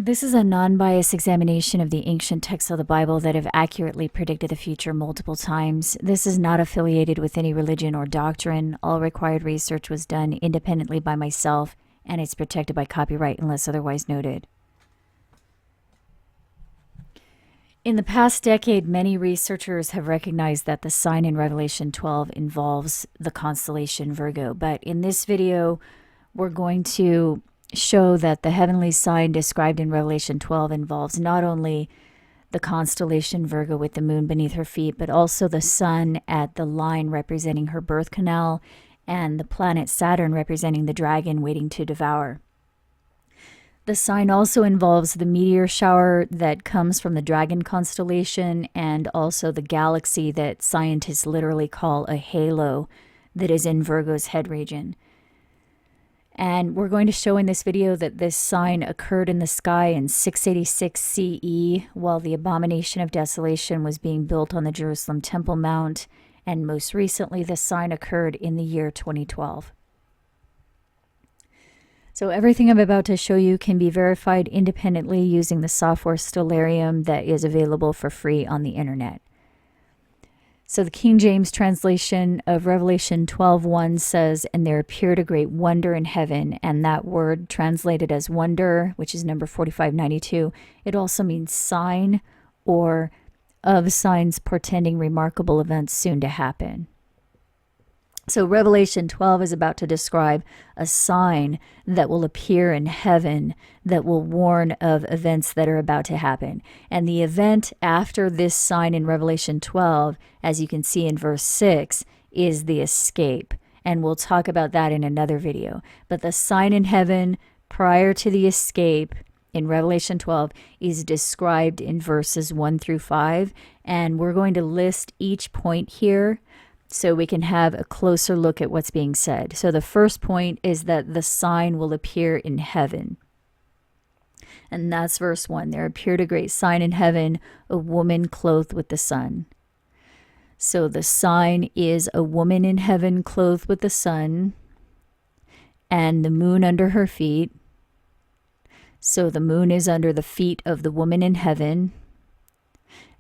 This is a non-biased examination of the ancient texts of the Bible that have accurately predicted the future multiple times. This is not affiliated with any religion or doctrine. All required research was done independently by myself, and it's protected by copyright unless otherwise noted. In the past decade, many researchers have recognized that the sign in Revelation 12 involves the constellation Virgo, but in this video, we're going to show that the heavenly sign described in Revelation 12 involves not only the constellation Virgo with the moon beneath her feet, but also the sun at the line representing her birth canal and the planet Saturn representing the dragon waiting to devour. The sign also involves the meteor shower that comes from the dragon constellation and also the galaxy that scientists literally call a halo that is in Virgo's head region. And we're going to show in this video that this sign occurred in the sky in 686 CE while the abomination of desolation was being built on the Jerusalem Temple Mount, and most recently the sign occurred in the year 2012. So everything I'm about to show you can be verified independently using the software Stellarium that is available for free on the internet. So the King James translation of Revelation 12:1 says, "And there appeared a great wonder in heaven," and that word translated as wonder, which is number 4592, it also means sign or of signs portending remarkable events soon to happen. So Revelation 12 is about to describe a sign that will appear in heaven that will warn of events that are about to happen. And the event after this sign in Revelation 12, as you can see in verse 6, is the escape. And we'll talk about that in another video. But the sign in heaven prior to the escape in Revelation 12 is described in verses 1 through 5. And we're going to list each point here so we can have a closer look at what's being said. So the first point is that the sign will appear in heaven. And that's verse 1. There appeared a great sign in heaven, a woman clothed with the sun. So the sign is a woman in heaven clothed with the sun and the moon under her feet. So the moon is under the feet of the woman in heaven,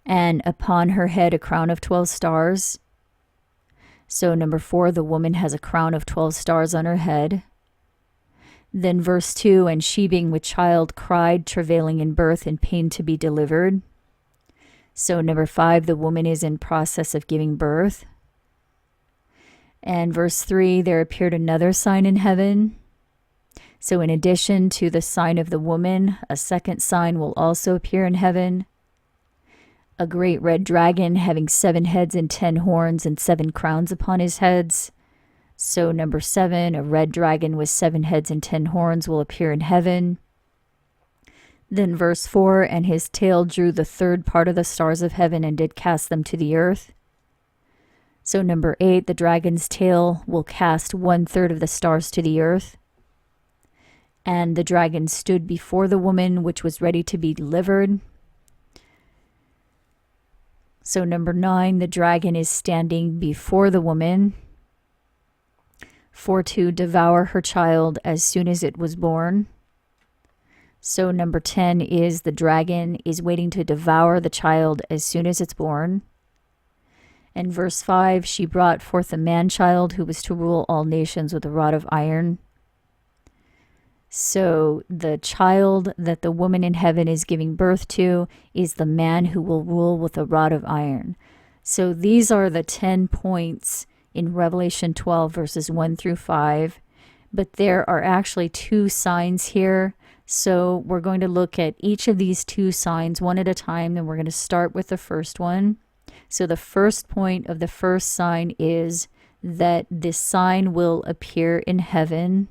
and upon her head a crown of 12 stars. So number 4, the woman has a crown of 12 stars on her head. Then verse 2, "And she being with child cried, travailing in birth and pain to be delivered." So number 5, the woman is in process of giving birth. And verse 3, there appeared another sign in heaven. So in addition to the sign of the woman, a second sign will also appear in heaven. A great red dragon having 7 heads and 10 horns and 7 crowns upon his heads. So number 7, a red dragon with 7 heads and 10 horns will appear in heaven. Then verse 4, "And his tail drew the third part of the stars of heaven and did cast them to the earth." So number 8, the dragon's tail will cast 1/3 of the stars to the earth. And the dragon stood before the woman which was ready to be delivered. So number 9, the dragon is standing before the woman for to devour her child as soon as it was born. So number 10 is the dragon is waiting to devour the child as soon as it's born. And verse 5, "She brought forth a man-child who was to rule all nations with a rod of iron." So the child that the woman in heaven is giving birth to is the man who will rule with a rod of iron. So these are the 10 points in Revelation 12 verses 1 through 5. But there are actually 2 signs here. So we're going to look at each of these 2 signs one at a time, and we're going to start with the first one. So the first point of the first sign is that this sign will appear in heaven.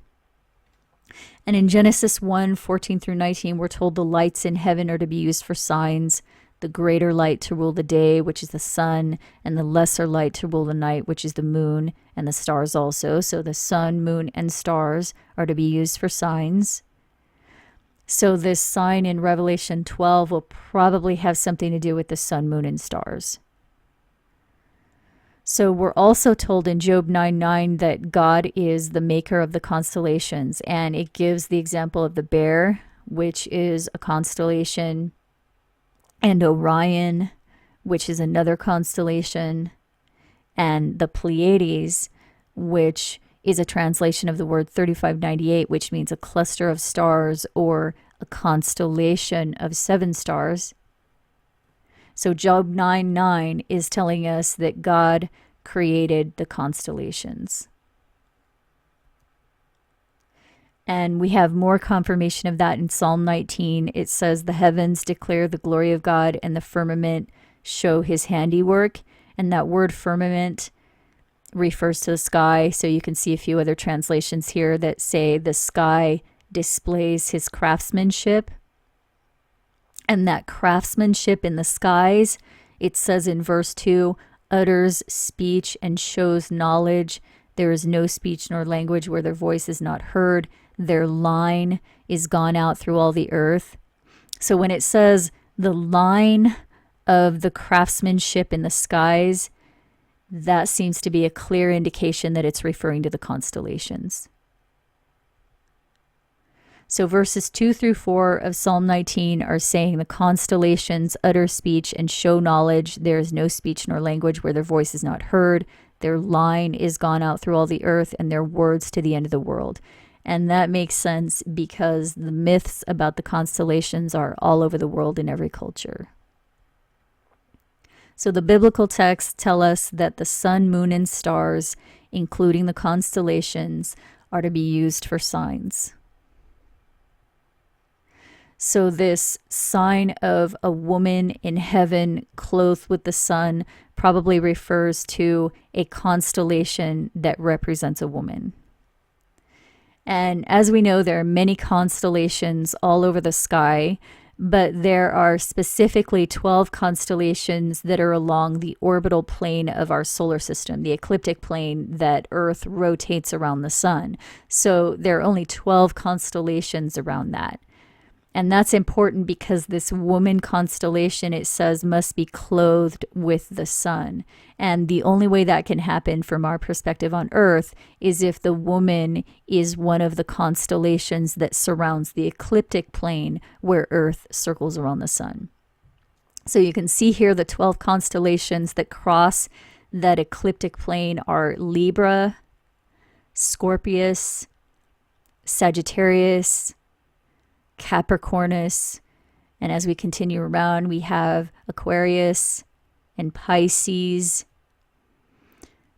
And in Genesis 1:14 through 19, we're told the lights in heaven are to be used for signs, the greater light to rule the day, which is the sun, and the lesser light to rule the night, which is the moon, and the stars also. So the sun, moon, and stars are to be used for signs. So this sign in Revelation 12 will probably have something to do with the sun, moon, and stars. So we're also told in Job 9:9 that God is the maker of the constellations, and it gives the example of the bear which is a constellation, and Orion, which is another constellation, and the Pleiades, which is a translation of the word 3598, which means a cluster of stars or a constellation of 7 stars. So Job 9:9 is telling us that God created the constellations. And we have more confirmation of that in Psalm 19. It says, the heavens declare the glory of God, and the firmament show his handiwork. And that word firmament refers to the sky. So you can see a few other translations here that say the sky displays his craftsmanship. And that craftsmanship in the skies, it says in verse 2, utters speech and shows knowledge. There is no speech nor language where their voice is not heard. Their line is gone out through all the earth. So when it says the line of the craftsmanship in the skies, that seems to be a clear indication that it's referring to the constellations. So verses 2 through 4 of Psalm 19 are saying the constellations utter speech and show knowledge. There is no speech nor language where their voice is not heard. Their line is gone out through all the earth, and their words to the end of the world. And that makes sense because the myths about the constellations are all over the world in every culture. So the biblical texts tell us that the sun, moon, and stars, including the constellations, are to be used for signs. So this sign of a woman in heaven clothed with the sun probably refers to a constellation that represents a woman. And as we know, there are many constellations all over the sky, but there are specifically 12 constellations that are along the orbital plane of our solar system, the ecliptic plane that Earth rotates around the sun. So there are only 12 constellations around that. And that's important because this woman constellation, it says, must be clothed with the sun. And the only way that can happen from our perspective on Earth is if the woman is one of the constellations that surrounds the ecliptic plane where Earth circles around the sun. So you can see here the 12 constellations that cross that ecliptic plane are Libra, Scorpius, Sagittarius, Capricornus, and as we continue around, we have Aquarius and Pisces,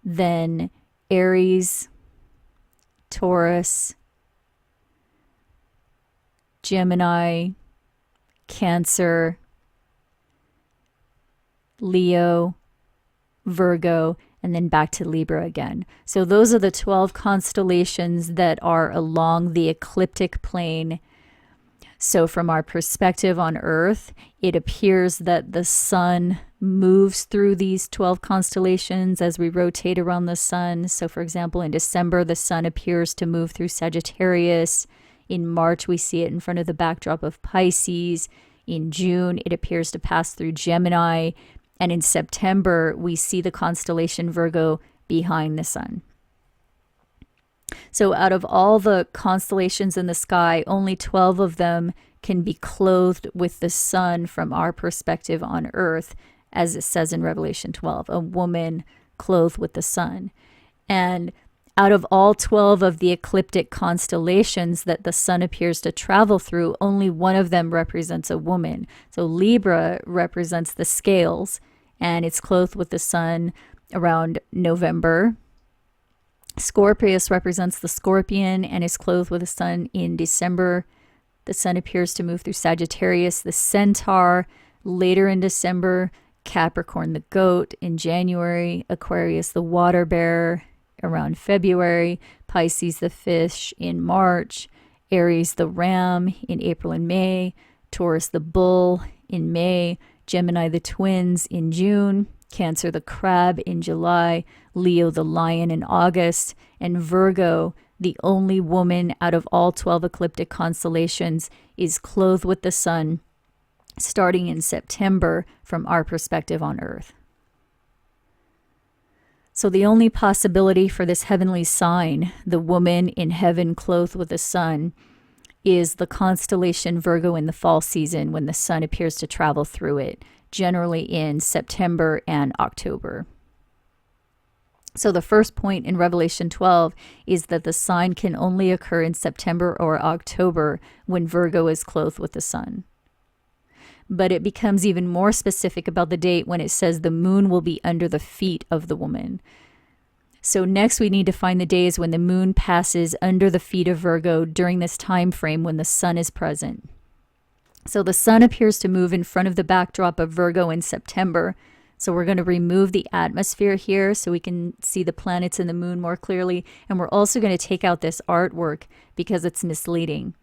then Aries, Taurus, Gemini, Cancer, Leo, Virgo, and then back to Libra again. So those are the 12 constellations that are along the ecliptic plane. So from our perspective on Earth, it appears that the sun moves through these 12 constellations as we rotate around the sun. So for example, in December, the sun appears to move through Sagittarius. In March, we see it in front of the backdrop of Pisces. In June, it appears to pass through Gemini. And in September, we see the constellation Virgo behind the sun. So out of all the constellations in the sky, only 12 of them can be clothed with the sun from our perspective on Earth, as it says in Revelation 12, a woman clothed with the sun. And out of all 12 of the ecliptic constellations that the sun appears to travel through, only one of them represents a woman. So Libra represents the scales, and it's clothed with the sun around November. Scorpius represents the scorpion and is clothed with the sun in December. The sun appears to move through Sagittarius, the centaur, later in December. Capricorn, the goat, in January. Aquarius, the water bearer, around February. Pisces, the fish, in March. Aries, the ram, in April and May. Taurus, the bull, in May. Gemini, the twins, in June. Cancer, the crab, in July. Leo, the lion, in August. And Virgo, the only woman out of all 12 ecliptic constellations, is clothed with the sun starting in September from our perspective on Earth. So the only possibility for this heavenly sign, the woman in heaven clothed with the sun, is the constellation Virgo in the fall season, when the sun appears to travel through it, generally in September and October. So the first point in Revelation 12 is that the sign can only occur in September or October when Virgo is clothed with the sun. But it becomes even more specific about the date when it says the moon will be under the feet of the woman. So next we need to find the days when the moon passes under the feet of Virgo during this time frame when the sun is present. So the sun appears to move in front of the backdrop of Virgo in September. So we're going to remove the atmosphere here so we can see the planets and the moon more clearly. And we're also going to take out this artwork because it's misleading.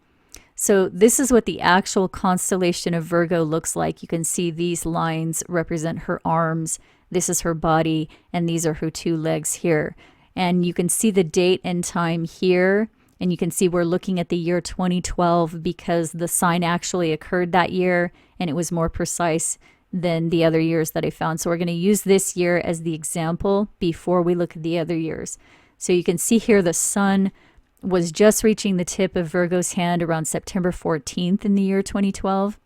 So this is what the actual constellation of Virgo looks like. You can see these lines represent her arms. This is her body, and these are her two legs here. And you can see the date and time here. And you can see we're looking at the year 2012 because the sign actually occurred that year and it was more precise than the other years that I found. So we're going to use this year as the example before we look at the other years. So you can see here the sun was just reaching the tip of Virgo's hand around September 14th in the year 2012.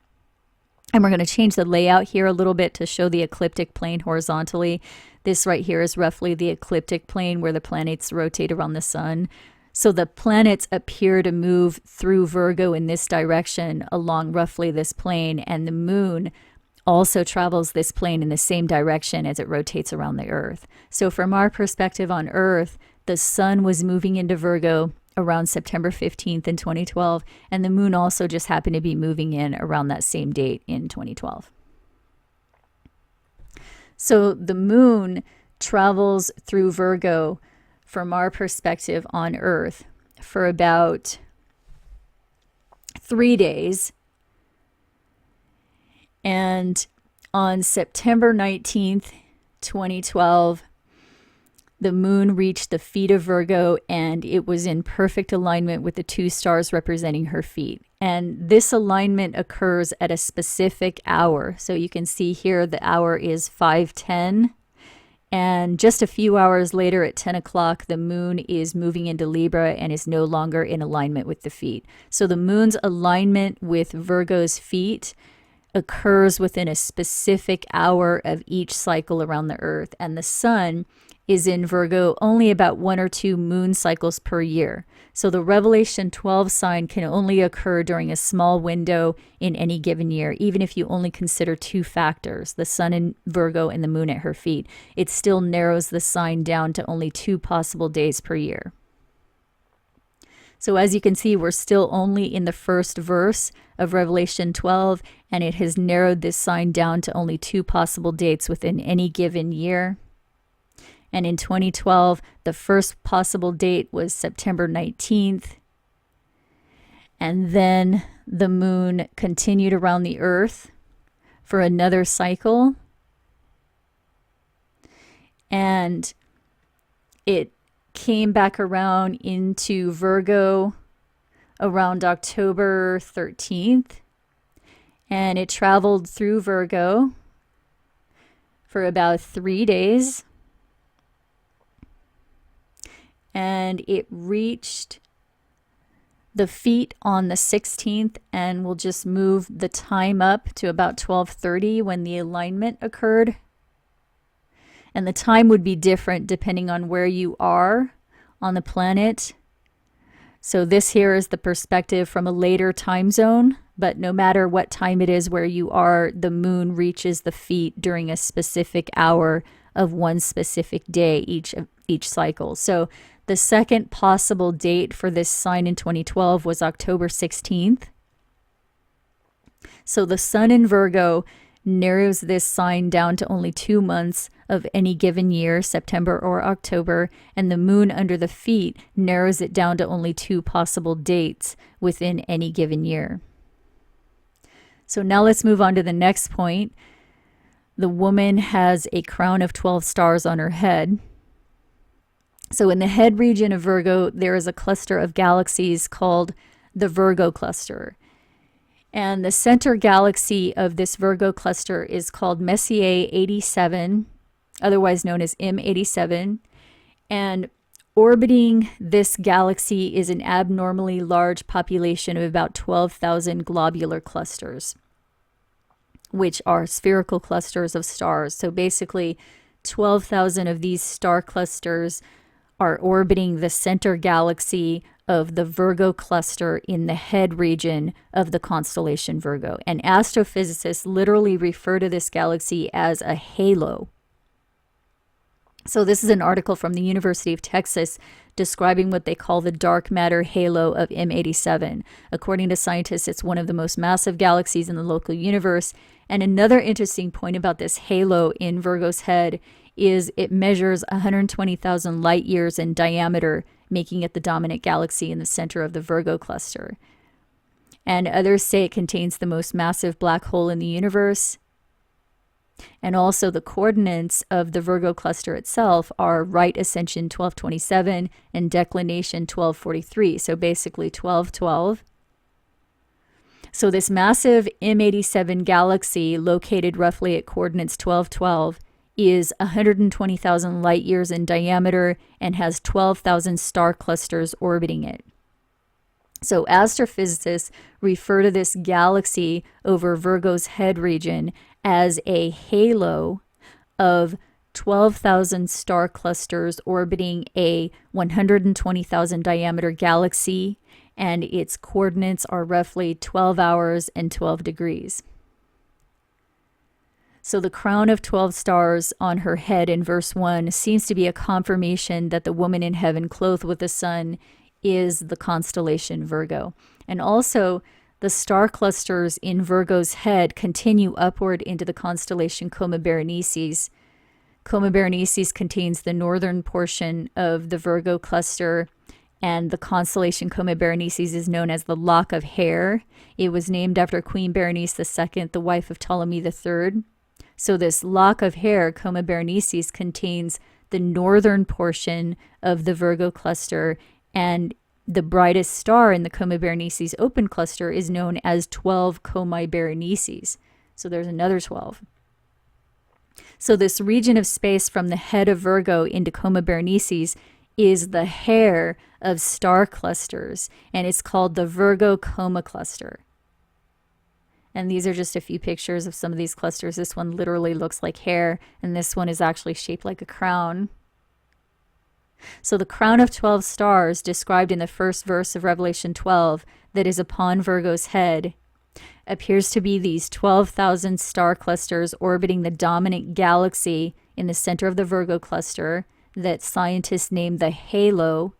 And we're going to change the layout here a little bit to show the ecliptic plane horizontally. This right here is roughly the ecliptic plane where the planets rotate around the sun. So the planets appear to move through Virgo in this direction along roughly this plane, and the moon also travels this plane in the same direction as it rotates around the Earth. So from our perspective on Earth, the sun was moving into Virgo around September 15th in 2012, and the moon also just happened to be moving in around that same date in 2012. So the moon travels through Virgo from our perspective on Earth for about 3 days. And on September 19th, 2012, the moon reached the feet of Virgo and it was in perfect alignment with the two stars representing her feet. And this alignment occurs at a specific hour. So you can see here the hour is 5:10. And just a few hours later at 10 o'clock, the moon is moving into Libra and is no longer in alignment with the feet. So the moon's alignment with Virgo's feet occurs within a specific hour of each cycle around the Earth. And the sun is in Virgo only about 1 or 2 moon cycles per year. So the Revelation 12 sign can only occur during a small window in any given year, even if you only consider 2 factors, the sun in Virgo and the moon at her feet. It still narrows the sign down to only 2 possible days per year. So as you can see, we're still only in the first verse of Revelation 12, and it has narrowed this sign down to only 2 possible dates within any given year. And in 2012, the first possible date was September 19th. And then the moon continued around the Earth for another cycle. And it came back around into Virgo around October 13th. And it traveled through Virgo for about 3 days. And it reached the feet on the 16th, and we'll just move the time up to about 12:30 when the alignment occurred. And the time would be different depending on where you are on the planet. So this here is the perspective from a later time zone, but no matter what time it is where you are, the moon reaches the feet during a specific hour of one specific day each cycle. So the second possible date for this sign in 2012 was October 16th. So the sun in Virgo narrows this sign down to only 2 months of any given year, September or October, and the moon under the feet narrows it down to only 2 possible dates within any given year. So now let's move on to the next point. The woman has a crown of 12 stars on her head. So in the head region of Virgo, there is a cluster of galaxies called the Virgo cluster. And the center galaxy of this Virgo cluster is called Messier 87, otherwise known as M87. And Orbiting this galaxy is an abnormally large population of about 12,000 globular clusters, which are spherical clusters of stars. So basically, 12,000 of these star clusters are orbiting the center galaxy of the Virgo cluster in the head region of the constellation Virgo. And astrophysicists literally refer to this galaxy as a halo. So this is an article from the University of Texas describing what they call the dark matter halo of M87. According to scientists, it's one of the most massive galaxies in the local universe. And another interesting point about this halo in Virgo's head is it measures 120,000 light years in diameter, making it the dominant galaxy in the center of the Virgo cluster. And others say it contains the most massive black hole in the universe. And also the coordinates of the Virgo cluster itself are right ascension 1227 and declination 1243. So basically 1212. So this massive M87 galaxy located roughly at coordinates 1212 is 120,000 light years in diameter and has 12,000 star clusters orbiting it. So astrophysicists refer to this galaxy over Virgo's head region as a halo of 12,000 star clusters orbiting a 120,000 diameter galaxy, and its coordinates are roughly 12 hours and 12 degrees. So the crown of 12 stars on her head in verse 1 seems to be a confirmation that the woman in heaven clothed with the sun is the constellation Virgo. And also, the star clusters in Virgo's head continue upward into the constellation Coma Berenices. Coma Berenices contains the northern portion of the Virgo cluster, and the constellation Coma Berenices is known as the Lock of Hair. It was named after Queen Berenice II, the wife of Ptolemy III. So this Lock of Hair, Coma Berenices, contains the northern portion of the Virgo cluster, and the brightest star in the Coma Berenices open cluster is known as 12 Comae Berenices. So there's another 12. So this region of space from the head of Virgo into Coma Berenices is the hair of star clusters, and it's called the Virgo Coma cluster. And these are just a few pictures of some of these clusters. This one literally looks like hair, and this one is actually shaped like a crown. So the crown of 12 stars described in the first verse of Revelation 12 that is upon Virgo's head appears to be these 12,000 star clusters orbiting the dominant galaxy in the center of the Virgo cluster that scientists name the halo,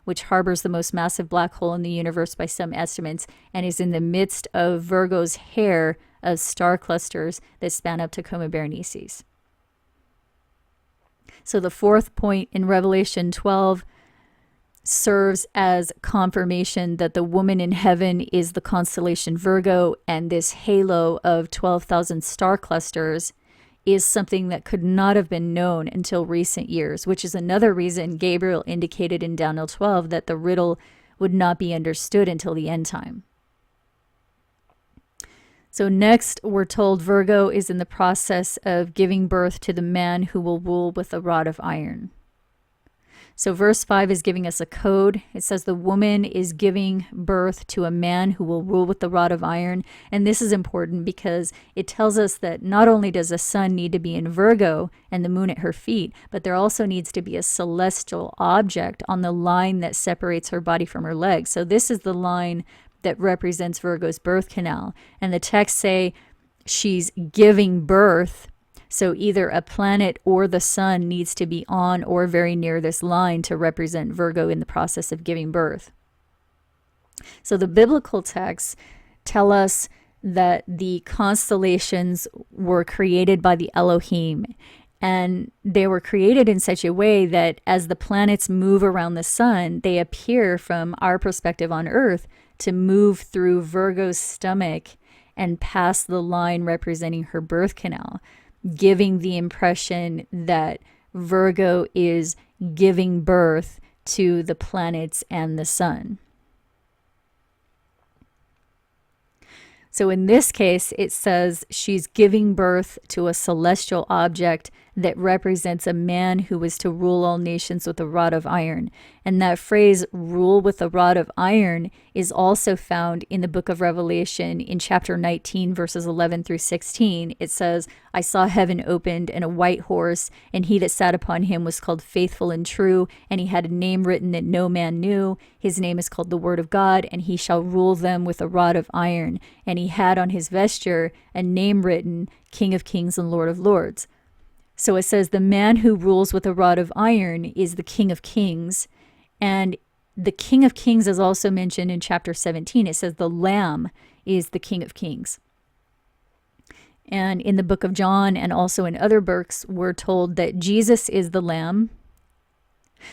which harbors the most massive black hole in the universe by some estimates and is in the midst of Virgo's hair of star clusters that span up to Coma Berenices. So the fourth point in Revelation 12 serves as confirmation that the woman in heaven is the constellation Virgo, and this halo of 12,000 star clusters is something that could not have been known until recent years, which is another reason Gabriel indicated in Daniel 12 that the riddle would not be understood until the end time. So next, we're told Virgo is in the process of giving birth to the man who will rule with a rod of iron. So verse 5 is giving us a code. It says the woman is giving birth to a man who will rule with the rod of iron. And this is important because it tells us that not only does the sun need to be in Virgo and the moon at her feet, but there also needs to be a celestial object on the line that separates her body from her legs. So this is the line that represents Virgo's birth canal. And the texts say she's giving birth. So either a planet or the sun needs to be on or very near this line to represent Virgo in the process of giving birth. So the biblical texts tell us that the constellations were created by the Elohim, and they were created in such a way that as the planets move around the sun, they appear from our perspective on Earth to move through Virgo's stomach and pass the line representing her birth canal, giving the impression that Virgo is giving birth to the planets and the sun. So in this case, it says she's giving birth to a celestial object that represents a man who was to rule all nations with a rod of iron. And that phrase, rule with a rod of iron, is also found in the book of Revelation in chapter 19, verses 11 through 16. It says, I saw heaven opened and a white horse, and he that sat upon him was called Faithful and True, and he had a name written that no man knew. His name is called the Word of God, and he shall rule them with a rod of iron. And he had on his vesture a name written, King of Kings and Lord of Lords. So it says the man who rules with a rod of iron is the King of Kings. And the King of Kings is also mentioned in chapter 17. It says the Lamb is the King of Kings. And in the book of John and also in other books, we're told that Jesus is the Lamb.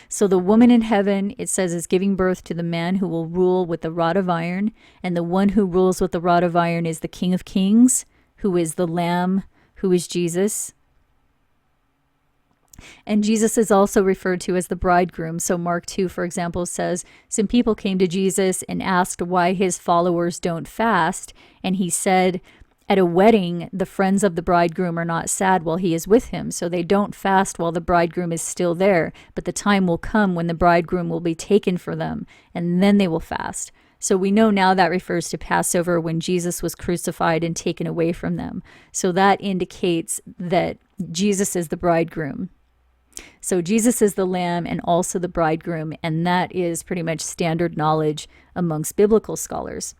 So the woman in heaven, it says, is giving birth to the man who will rule with the rod of iron. And the one who rules with the rod of iron is the King of Kings, who is the Lamb, who is Jesus. And Jesus is also referred to as the bridegroom. So Mark 2, for example, says, some people came to Jesus and asked why his followers don't fast. And he said, at a wedding, the friends of the bridegroom are not sad while he is with him. So they don't fast while the bridegroom is still there. But the time will come when the bridegroom will be taken for them, and then they will fast. So we know now that refers to Passover, when Jesus was crucified and taken away from them. So that indicates that Jesus is the bridegroom. So Jesus is the Lamb and also the bridegroom, and that is pretty much standard knowledge amongst biblical scholars.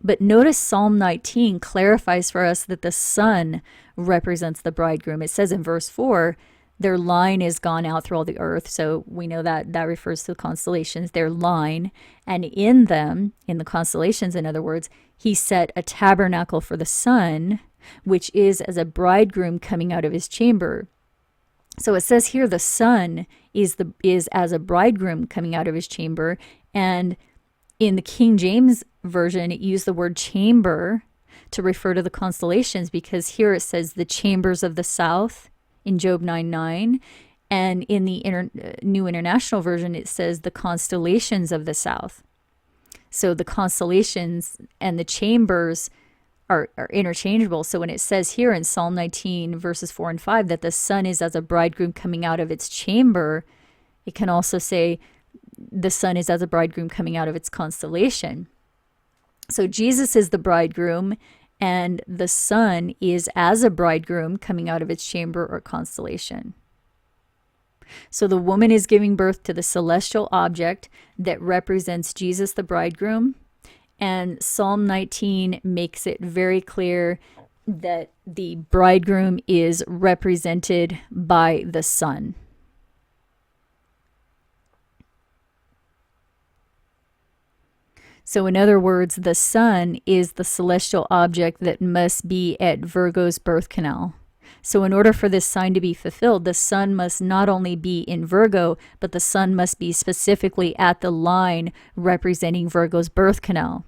But notice Psalm 19 clarifies for us that the sun represents the bridegroom. It says in verse 4, their line is gone out through all the earth. So we know that that refers to the constellations, their line. And in them, in the constellations, in other words, he set a tabernacle for the sun, which is as a bridegroom coming out of his chamber. So it says here the sun is as a bridegroom coming out of his chamber. And in the King James Version, it used the word chamber to refer to the constellations, because here it says the chambers of the south in Job 9:9. And in the New International Version, it says the constellations of the south. So the constellations and the chambers are interchangeable. So when it says here in Psalm 19 verses 4 and 5 that the sun is as a bridegroom coming out of its chamber, it can also say the sun is as a bridegroom coming out of its constellation. So Jesus is the bridegroom, and the sun is as a bridegroom coming out of its chamber or constellation. So the woman is giving birth to the celestial object that represents Jesus the bridegroom. And Psalm 19 makes it very clear that the bridegroom is represented by the sun. So in other words, the sun is the celestial object that must be at Virgo's birth canal. So in order for this sign to be fulfilled, the sun must not only be in Virgo, but the sun must be specifically at the line representing Virgo's birth canal.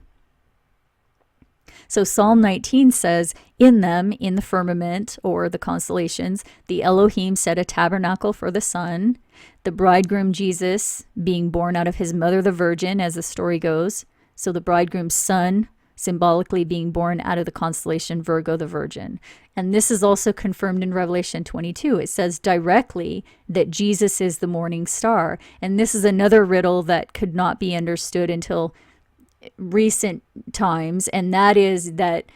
So Psalm 19 says, in them, in the firmament or the constellations, the Elohim set a tabernacle for the sun, the bridegroom Jesus being born out of his mother the Virgin, as the story goes. So the bridegroom's son symbolically being born out of the constellation Virgo the Virgin. And this is also confirmed in Revelation 22. It says directly that Jesus is the morning star. And this is another riddle that could not be understood until recent times, and that is that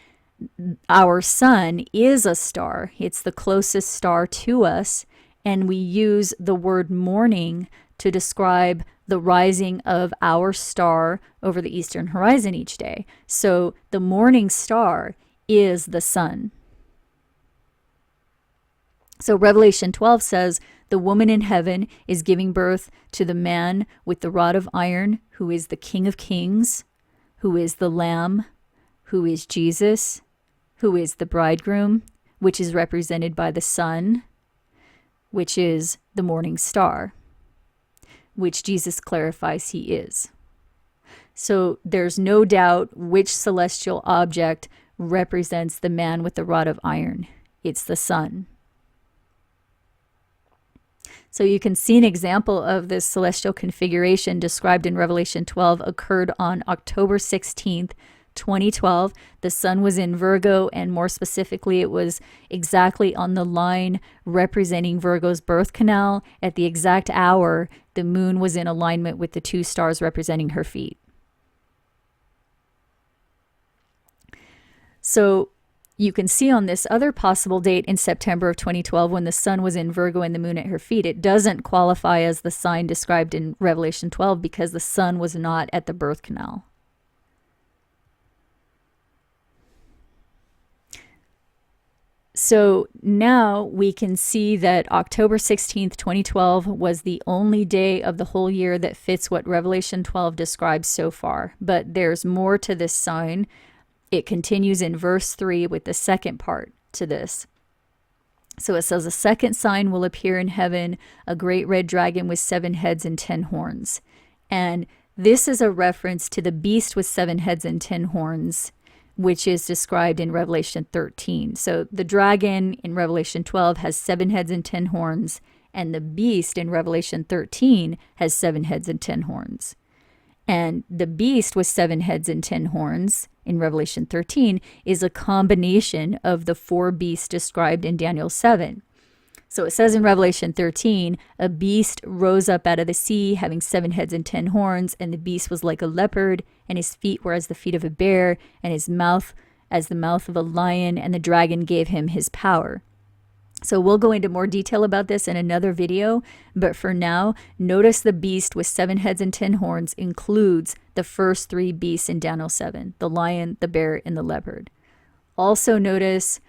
our sun is a star. It's the closest star to us, and we use the word morning to describe the rising of our star over the eastern horizon each day. So the morning star is the sun. So Revelation 12 says, the woman in heaven is giving birth to the man with the rod of iron, who is the King of Kings, who is the Lamb, who is Jesus, who is the bridegroom, which is represented by the sun, which is the morning star, which Jesus clarifies he is. So there's no doubt which celestial object represents the man with the rod of iron. It's the sun. So you can see an example of this celestial configuration described in Revelation 12 occurred on October 16th, 2012. The sun was in Virgo, and more specifically, it was exactly on the line representing Virgo's birth canal. At the exact hour, the moon was in alignment with the two stars representing her feet. So you can see on this other possible date in September of 2012 when the sun was in Virgo and the moon at her feet, it doesn't qualify as the sign described in Revelation 12 because the sun was not at the birth canal. So now we can see that October 16th, 2012 was the only day of the whole year that fits what Revelation 12 describes so far. But there's more to this sign. It continues in verse 3 with the second part to this. So it says, a second sign will appear in heaven, a great red dragon with 7 heads and 10 horns. And this is a reference to the beast with 7 heads and 10 horns, which is described in Revelation 13. So the dragon in Revelation 12 has 7 heads and 10 horns, and the beast in Revelation 13 has 7 heads and 10 horns. And the beast with 7 heads and 10 horns in Revelation 13 is a combination of the 4 beasts described in Daniel 7. So it says in Revelation 13, a beast rose up out of the sea, having 7 heads and 10 horns, and the beast was like a leopard, and his feet were as the feet of a bear, and his mouth as the mouth of a lion, and the dragon gave him his power. So we'll go into more detail about this in another video, but for now, notice the beast with 7 heads and 10 horns includes the first 3 beasts in Daniel 7, the lion, the bear, and the leopard. Also notice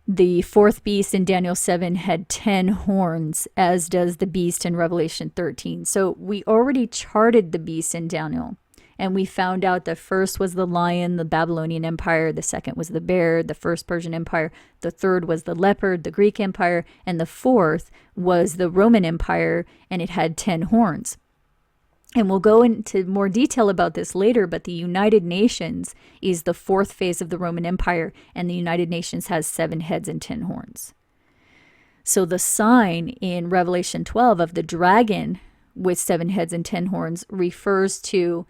the 4th beast in Daniel 7 had 10 horns, as does the beast in Revelation 13. So we already charted the beasts in Daniel. And we found out the first was the lion, the Babylonian Empire. The second was the bear, the first Persian Empire. The third was the leopard, the Greek Empire. And the fourth was the Roman Empire, and it had 10 horns. And we'll go into more detail about this later, but the United Nations is the 4th phase of the Roman Empire, and the United Nations has 7 heads and 10 horns. So the sign in Revelation 12 of the dragon with 7 heads and 10 horns refers to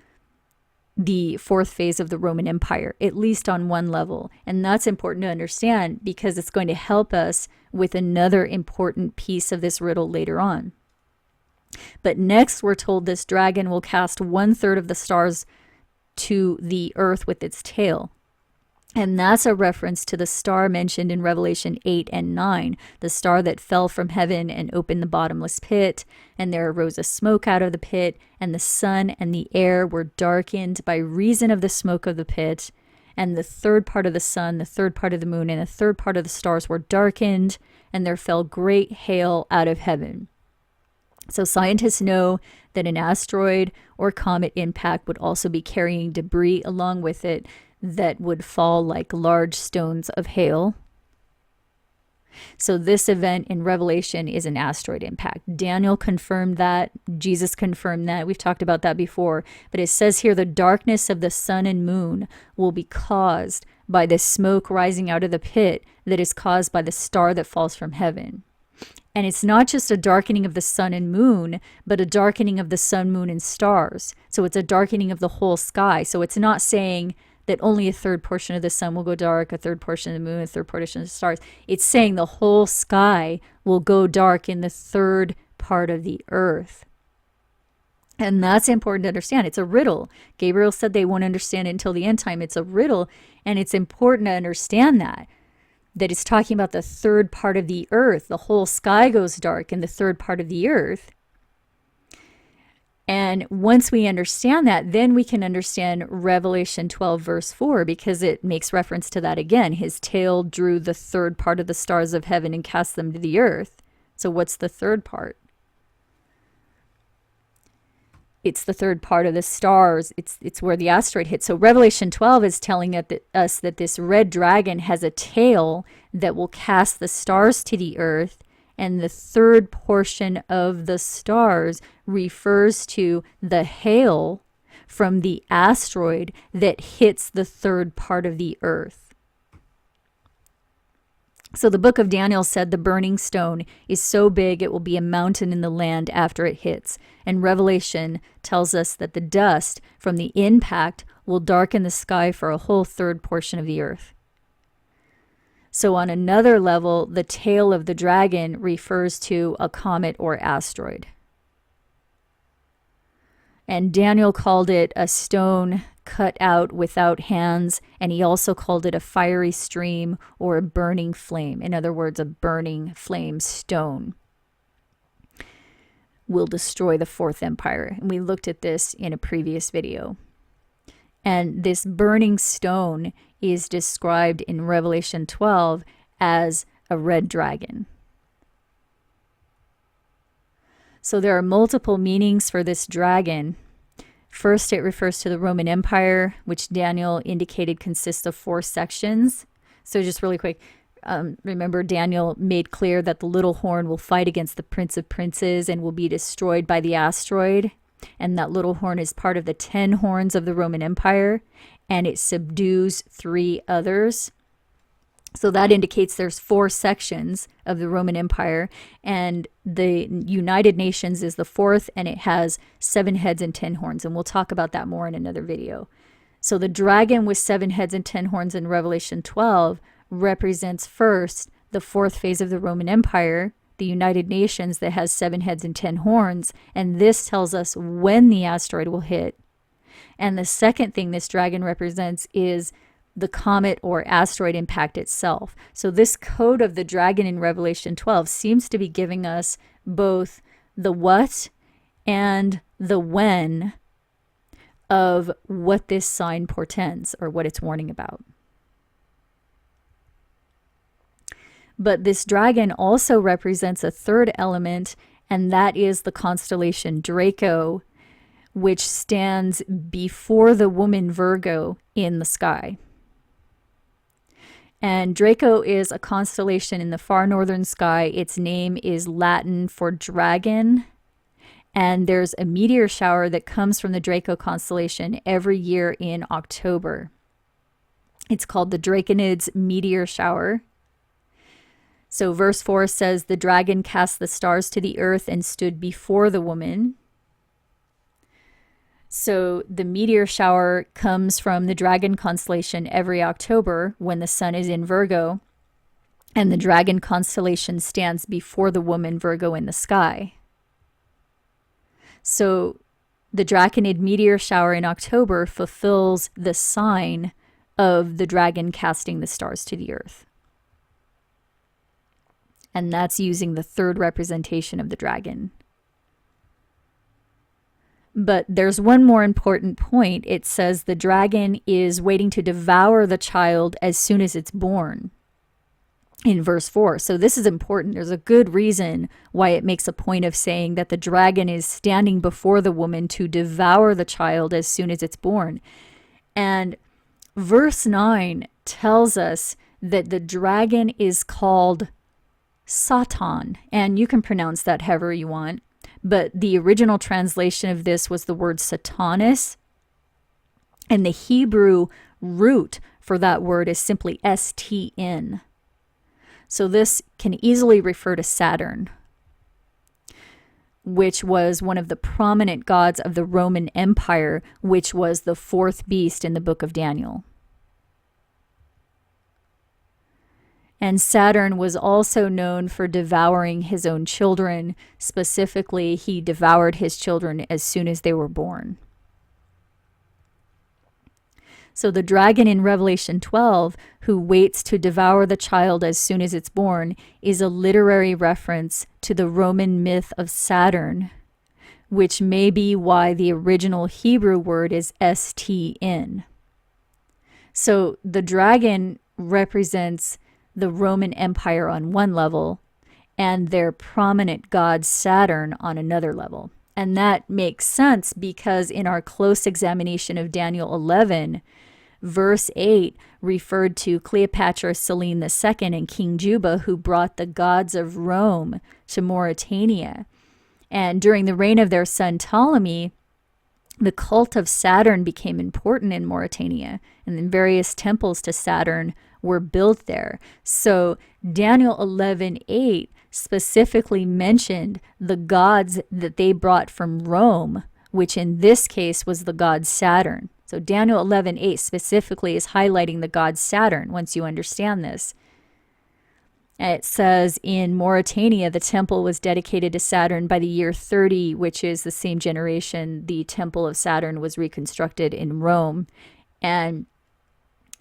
the 4th phase of the Roman Empire, at least on one level. And that's important to understand because it's going to help us with another important piece of this riddle later on. But next, we're told this dragon will cast 1/3 of the stars to the earth with its tail. And that's a reference to the star mentioned in Revelation 8 and 9, the star that fell from heaven and opened the bottomless pit, and there arose a smoke out of the pit, and the sun and the air were darkened by reason of the smoke of the pit, and the 3rd part of the sun, the 3rd part of the moon, and the 3rd part of the stars were darkened, and there fell great hail out of heaven. So scientists know that an asteroid or comet impact would also be carrying debris along with it that would fall like large stones of hail. So this event in Revelation is an asteroid impact. Daniel confirmed that. Jesus confirmed that. We've talked about that before. But it says here the darkness of the sun and moon will be caused by the smoke rising out of the pit that is caused by the star that falls from heaven. And it's not just a darkening of the sun and moon, but a darkening of the sun, moon, and stars. So it's a darkening of the whole sky. So it's not saying that only a 3rd portion of the sun will go dark, a 3rd portion of the moon, a 3rd portion of the stars. It's saying the whole sky will go dark in the 3rd part of the earth. And that's important to understand. It's a riddle. Gabriel said they won't understand it until the end time. It's a riddle, and it's important to understand that it's talking about the 3rd part of the earth. The whole sky goes dark in the 3rd part of the earth. And once we understand that, then we can understand Revelation 12 verse 4, because it makes reference to that again. His tail drew the 3rd part of the stars of heaven and cast them to the earth. So what's the 3rd part? It's the 3rd part of the stars. It's where the asteroid hit. So Revelation 12 is telling us that this red dragon has a tail that will cast the stars to the earth. And the 3rd portion of the stars refers to the hail from the asteroid that hits the 3rd part of the earth. So the book of Daniel said the burning stone is so big it will be a mountain in the land after it hits. And Revelation tells us that the dust from the impact will darken the sky for a whole third portion of the earth. So on another level, the tail of the dragon refers to a comet or asteroid. And Daniel called it a stone cut out without hands, and he also called it a fiery stream or a burning flame. In other words, a burning flame stone will destroy the fourth empire. And we looked at this in a previous video. And this burning stone is described in Revelation 12 as a red dragon. So there are multiple meanings for this dragon. First, it refers to the Roman Empire, which Daniel indicated consists of 4 sections. So just really quick, remember Daniel made clear that the little horn will fight against the Prince of Princes and will be destroyed by the asteroid. And that little horn is part of the 10 horns of the Roman Empire, and it subdues 3 others. So that indicates there's 4 sections of the Roman Empire, and the United Nations is the 4th, and it has 7 heads and 10 horns. And we'll talk about that more in another video. So the dragon with 7 heads and 10 horns in Revelation 12 represents first the 4th phase of the Roman Empire, the United Nations that has 7 heads and 10 horns. And this tells us when the asteroid will hit. And the second thing this dragon represents is the comet or asteroid impact itself. So this code of the dragon in Revelation 12 seems to be giving us both the what and the when of what this sign portends or what it's warning about. But this dragon also represents a third element, and that is the constellation Draco, which stands before the woman Virgo in the sky. And Draco is a constellation in the far northern sky. Its name is Latin for dragon. And there's a meteor shower that comes from the Draco constellation every year in October. It's called the Draconids meteor shower. So verse 4 says, the dragon cast the stars to the earth and stood before the woman. So the meteor shower comes from the dragon constellation every October when the sun is in Virgo, and the dragon constellation stands before the woman Virgo in the sky. So the Draconid meteor shower in October fulfills the sign of the dragon casting the stars to the earth. And that's using the third representation of the dragon. But there's one more important point. It says the dragon is waiting to devour the child as soon as it's born in verse 4. So this is important. There's a good reason why it makes a point of saying that the dragon is standing before the woman to devour the child as soon as it's born. And verse 9 tells us that the dragon is called Satan, and you can pronounce that however you want. But the original translation of this was the word Satanas. And the Hebrew root for that word is simply STN. So this can easily refer to Saturn, which was one of the prominent gods of the Roman Empire, which was the 4th beast in the book of Daniel. And Saturn was also known for devouring his own children. Specifically, he devoured his children as soon as they were born. So the dragon in Revelation 12, who waits to devour the child as soon as it's born, is a literary reference to the Roman myth of Saturn, which may be why the original Hebrew word is STN. So the dragon represents the Roman Empire on one level and their prominent god Saturn on another level. And that makes sense because in our close examination of Daniel 11, verse 8 referred to Cleopatra Selene II and King Juba, who brought the gods of Rome to Mauritania. And during the reign of their son Ptolemy, the cult of Saturn became important in Mauritania, and then various temples to Saturn were built there. So Daniel 11:8 specifically mentioned the gods that they brought from Rome, which in this case was the god Saturn. So Daniel 11:8 specifically is highlighting the god Saturn, once you understand this. It says in Mauritania, the temple was dedicated to Saturn by the year 30, which is the same generation the temple of Saturn was reconstructed in Rome. And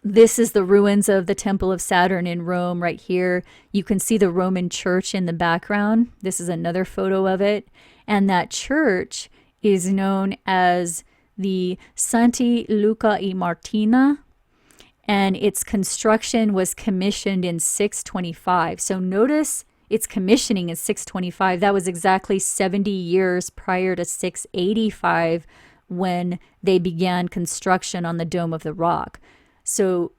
this is the ruins of the temple of Saturn in Rome right here. You can see the Roman church in the background. This is another photo of it. And that church is known as the Santi Luca y Martina, and its construction was commissioned in 625. So notice its commissioning is 625. That was exactly 70 years prior to 685 when they began construction on the Dome of the Rock. So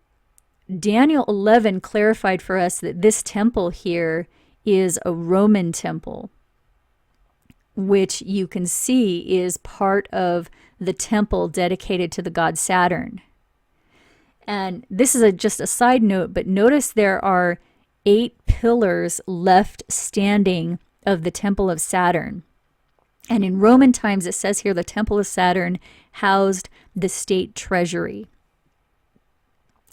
Daniel 11 clarified for us that this temple here is a Roman temple, which you can see is part of the temple dedicated to the god Saturn. And this is just a side note, but notice there are 8 pillars left standing of the temple of Saturn. And in Roman times, it says here the temple of Saturn housed the state treasury.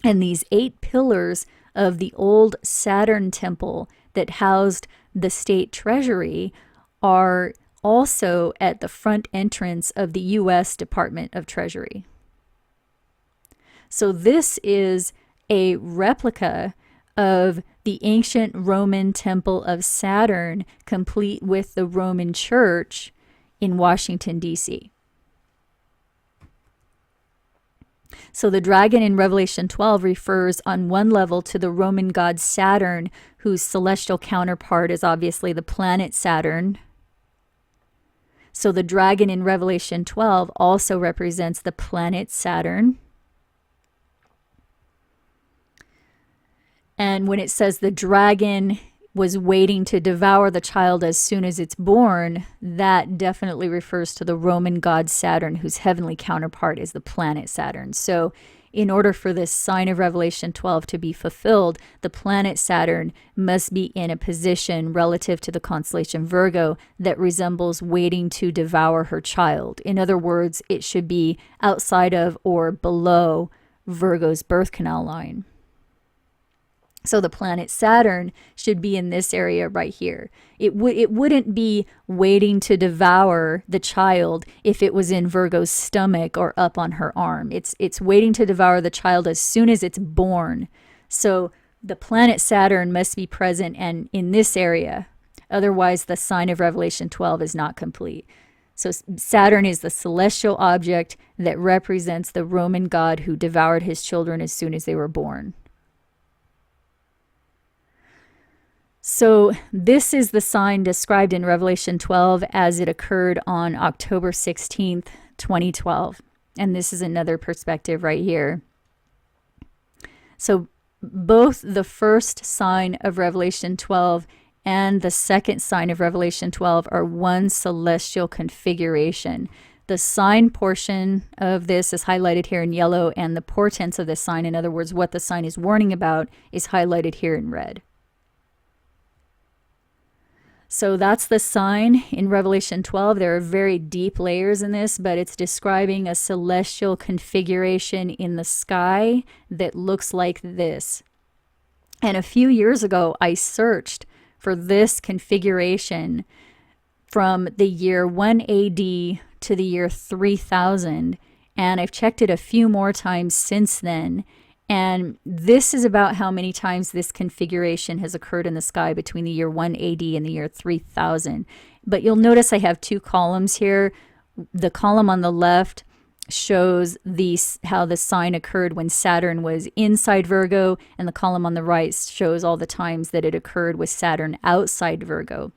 And these 8 pillars of the old Saturn temple that housed the state treasury are also at the front entrance of the U.S. Department of Treasury. So this is a replica of the ancient Roman temple of Saturn, complete with the Roman church in Washington, D.C. So the dragon in Revelation 12 refers on one level to the Roman god Saturn, whose celestial counterpart is obviously the planet Saturn. So the dragon in Revelation 12 also represents the planet Saturn. And when it says the dragon was waiting to devour the child as soon as it's born, that definitely refers to the Roman god Saturn, whose heavenly counterpart is the planet Saturn. So in order for this sign of Revelation 12 to be fulfilled, the planet Saturn must be in a position relative to the constellation Virgo that resembles waiting to devour her child. In other words, it should be outside of or below Virgo's birth canal line. So the planet Saturn should be in this area right here. It wouldn't be waiting to devour the child if it was in Virgo's stomach or up on her arm. It's waiting to devour the child as soon as it's born. So the planet Saturn must be present and in this area. Otherwise, the sign of Revelation 12 is not complete. So Saturn is the celestial object that represents the Roman god who devoured his children as soon as they were born. So this is the sign described in Revelation 12 as it occurred on October 16th, 2012. And this is another perspective right here. So both the first sign of Revelation 12 and the second sign of Revelation 12 are one celestial configuration. The sign portion of this is highlighted here in yellow, and the portents of this sign, in other words, what the sign is warning about, is highlighted here in red. So that's the sign in Revelation 12. There are very deep layers in this, but it's describing a celestial configuration in the sky that looks like this. And a few years ago, I searched for this configuration from the year 1 AD to the year 3000, and I've checked it a few more times since then. And this is about how many times this configuration has occurred in the sky between the year 1 AD and the year 3000. But you'll notice I have 2 columns here. The column on the left shows how the sign occurred when Saturn was inside Virgo, and the column on the right shows all the times that it occurred with Saturn outside Virgo.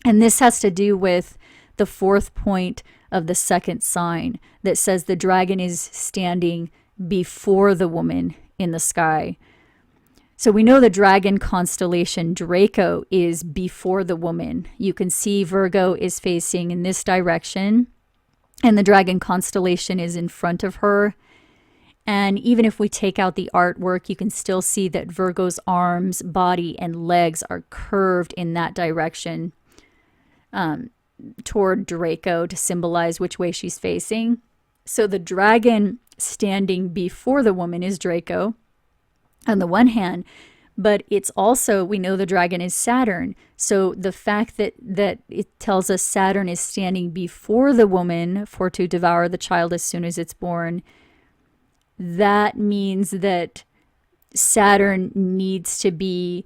And this has to do with the 4th point of the second sign that says the dragon is standing before the woman in the sky. So we know the dragon constellation Draco is before the woman. You can see Virgo is facing in this direction, and the dragon constellation is in front of her. And even if we take out the artwork, you can still see that Virgo's arms, body, and legs are curved in that direction toward Draco to symbolize which way she's facing. So the dragon standing before the woman is Draco on the one hand, but it's also, we know the dragon is Saturn. So the fact that it tells us Saturn is standing before the woman for to devour the child as soon as it's born, that means that Saturn needs to be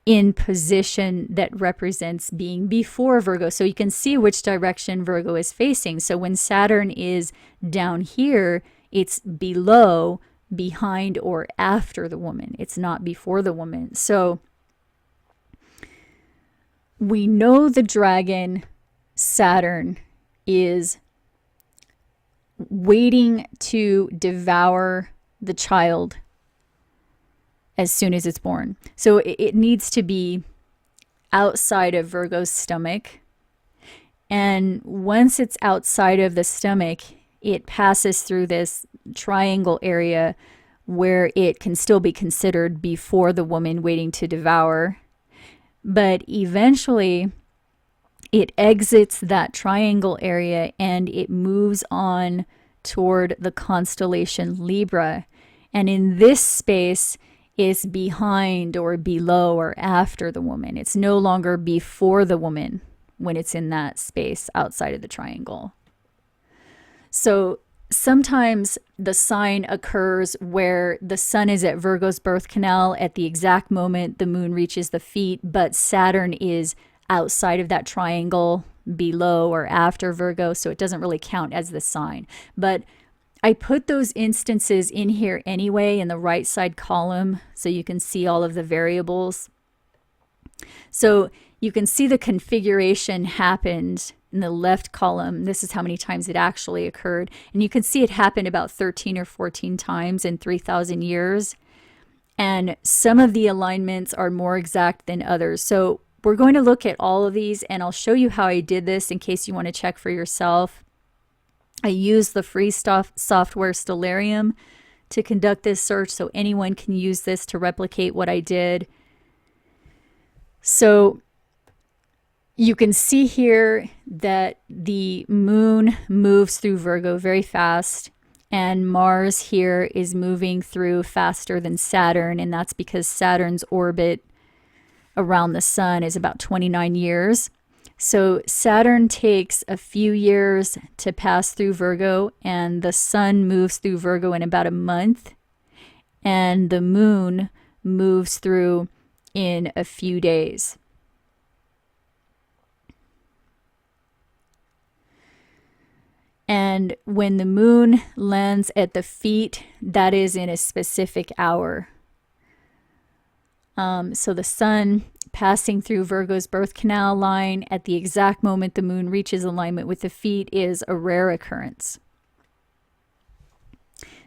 in position that represents being before Virgo. So you can see which direction Virgo is facing. So when Saturn is down here, it's below, behind, or after the woman. It's not before the woman. So we know the dragon, Saturn, is waiting to devour the child as soon as it's born. So it needs to be outside of Virgo's stomach. And once it's outside of the stomach, it passes through this triangle area where it can still be considered before the woman waiting to devour. But eventually it exits that triangle area and it moves on toward the constellation Libra. And in this space is behind or below or after the woman. It's no longer before the woman when it's in that space outside of the triangle. So sometimes the sign occurs where the sun is at Virgo's birth canal at the exact moment the moon reaches the feet, but Saturn is outside of that triangle below or after Virgo, so it doesn't really count as the sign. But I put those instances in here anyway in the right side column so you can see all of the variables. So you can see the configuration happened in the left column. This is how many times it actually occurred. And you can see it happened about 13 or 14 times in 3,000 years. And some of the alignments are more exact than others. So we're going to look at all of these and I'll show you how I did this in case you want to check for yourself. I used the free software Stellarium to conduct this search, so anyone can use this to replicate what I did. So you can see here that the moon moves through Virgo very fast, and Mars here is moving through faster than Saturn, and that's because Saturn's orbit around the sun is about 29 years. So Saturn takes a few years to pass through Virgo, and the sun moves through Virgo in about a month, and the moon moves through in a few days. And when the moon lands at the feet, that is in a specific hour. So the sun passing through Virgo's birth canal line at the exact moment the moon reaches alignment with the feet is a rare occurrence.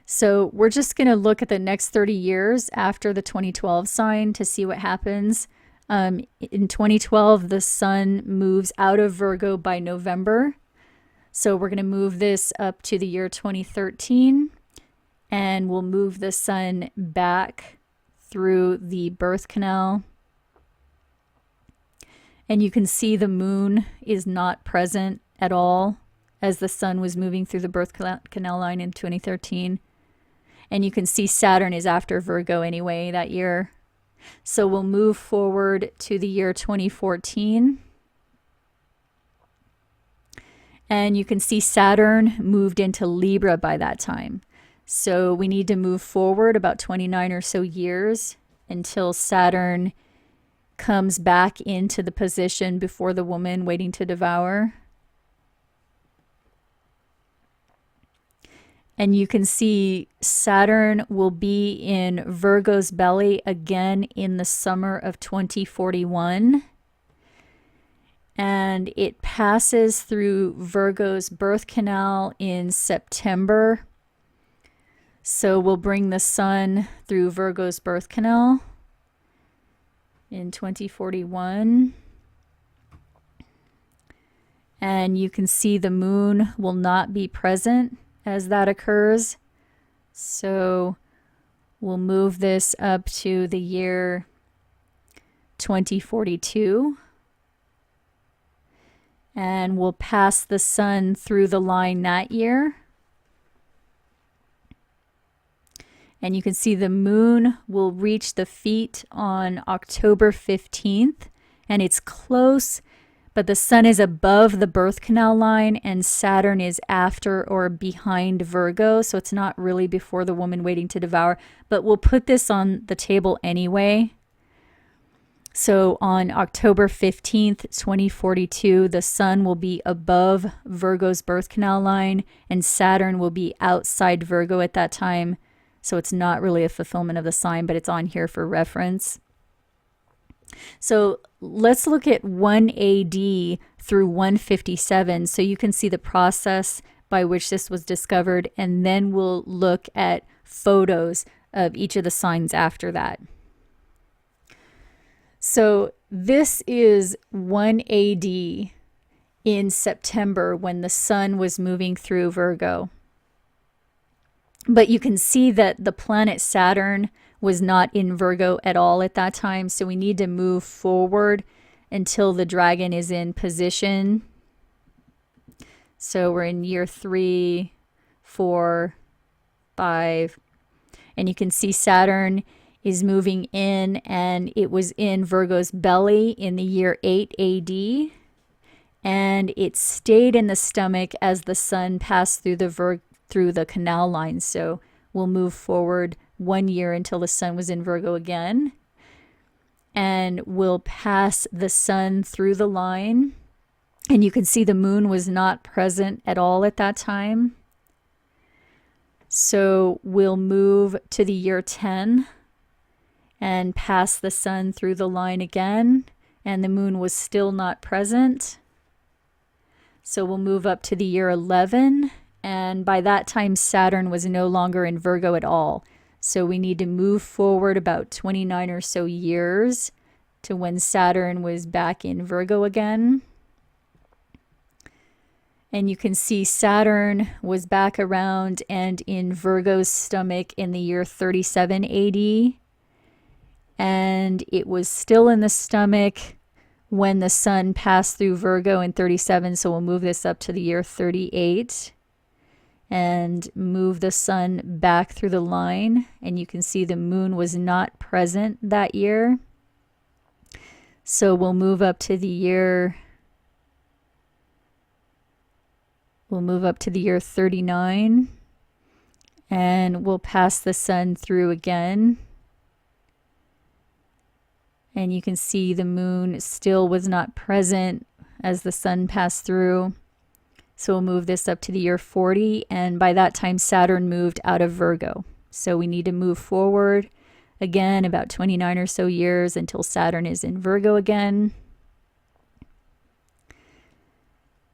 So we're just going to look at the next 30 years after the 2012 sign to see what happens. In 2012, the sun moves out of Virgo by November. So we're going to move this up to the year 2013, and we'll move the sun back through the birth canal. And you can see the moon is not present at all as the sun was moving through the birth canal line in 2013. And you can see Saturn is after Virgo anyway that year. So we'll move forward to the year 2014. And you can see Saturn moved into Libra by that time. So we need to move forward about 29 or so years until Saturn comes back into the position before the woman waiting to devour. And you can see Saturn will be in Virgo's belly again in the summer of 2041. And it passes through Virgo's birth canal in September. So we'll bring the sun through Virgo's birth canal in 2041. And you can see the moon will not be present as that occurs. So we'll move this up to the year 2042. And we'll pass the sun through the line that year. And you can see the moon will reach the feet on October 15th. And it's close, but the sun is above the birth canal line and Saturn is after or behind Virgo. So it's not really before the woman waiting to devour. But we'll put this on the table anyway. So on October 15th, 2042, the sun will be above Virgo's birth canal line and Saturn will be outside Virgo at that time. So it's not really a fulfillment of the sign, but it's on here for reference. So let's look at 1 AD through 157 so you can see the process by which this was discovered, and then we'll look at photos of each of the signs after that. So this is 1 AD in September when the sun was moving through Virgo. But you can see that the planet Saturn was not in Virgo at all at that time. So we need to move forward until the dragon is in position. So we're in year 3, 4, 5. And you can see Saturn is moving in, and it was in Virgo's belly in the year 8 AD. And it stayed in the stomach as the sun passed through the canal line. So we'll move forward 1 year until the sun was in Virgo again. And we'll pass the sun through the line. And you can see the moon was not present at all at that time. So we'll move to the year 10 and pass the sun through the line again. And the moon was still not present. So we'll move up to the year 11. And by that time, Saturn was no longer in Virgo at all. So we need to move forward about 29 or so years to when Saturn was back in Virgo again. And you can see Saturn was back around and in Virgo's stomach in the year 37 AD. And it was still in the stomach when the sun passed through Virgo in 37. So we'll move this up to the year 38. And move the sun back through the line. And you can see the moon was not present that year. So we'll move up to the year 39. And we'll pass the sun through again. And you can see the moon still was not present as the sun passed through. So we'll move this up to the year 40, and by that time Saturn moved out of Virgo. So we need to move forward again about 29 or so years until Saturn is in Virgo again.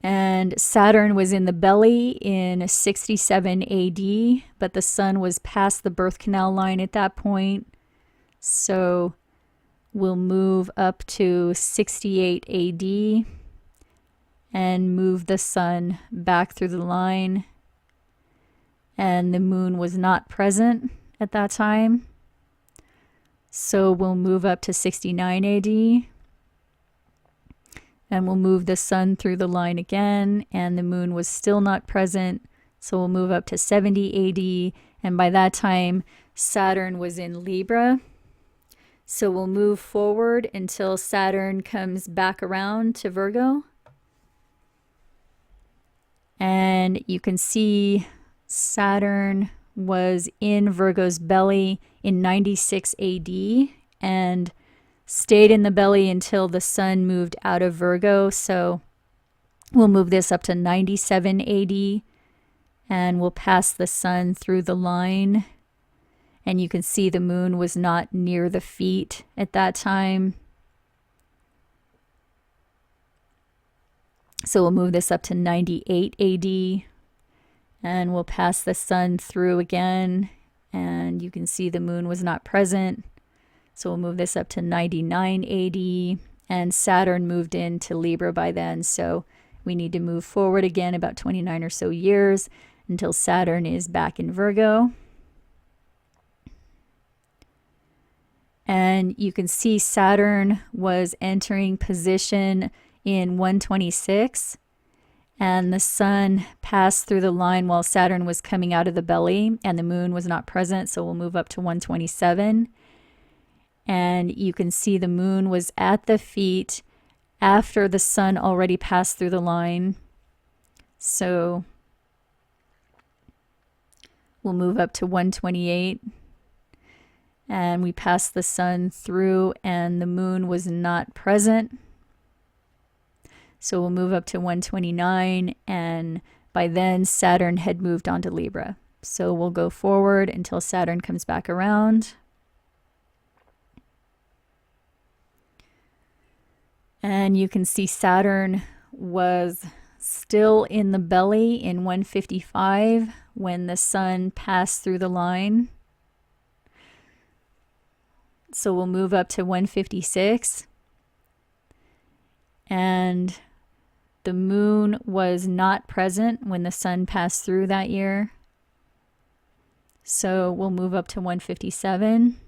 And Saturn was in the belly in 67 AD, but the sun was past the birth canal line at that point. So we'll move up to 68 AD. And move the sun back through the line. And the moon was not present at that time. So we'll move up to 69 AD. And we'll move the sun through the line again. And the moon was still not present. So we'll move up to 70 AD. And by that time, Saturn was in Libra. So we'll move forward until Saturn comes back around to Virgo. And you can see Saturn was in Virgo's belly in 96 AD and stayed in the belly until the sun moved out of Virgo. So we'll move this up to 97 AD and we'll pass the sun through the line. And you can see the moon was not near the feet at that time. So we'll move this up to 98 AD and we'll pass the sun through again. And you can see the moon was not present. So we'll move this up to 99 AD and Saturn moved into Libra by then. So we need to move forward again about 29 or so years until Saturn is back in Virgo. And you can see Saturn was entering position in 126, and the sun passed through the line while Saturn was coming out of the belly, and the moon was not present, so we'll move up to 127. And you can see the moon was at the feet after the sun already passed through the line. So we'll move up to 128. And we passed the sun through, and the moon was not present. So we'll move up to 129, and by then Saturn had moved on to Libra. So we'll go forward until Saturn comes back around. And you can see Saturn was still in the belly in 155 when the sun passed through the line. So we'll move up to 156. And the moon was not present when the sun passed through that year. So we'll move up to 157.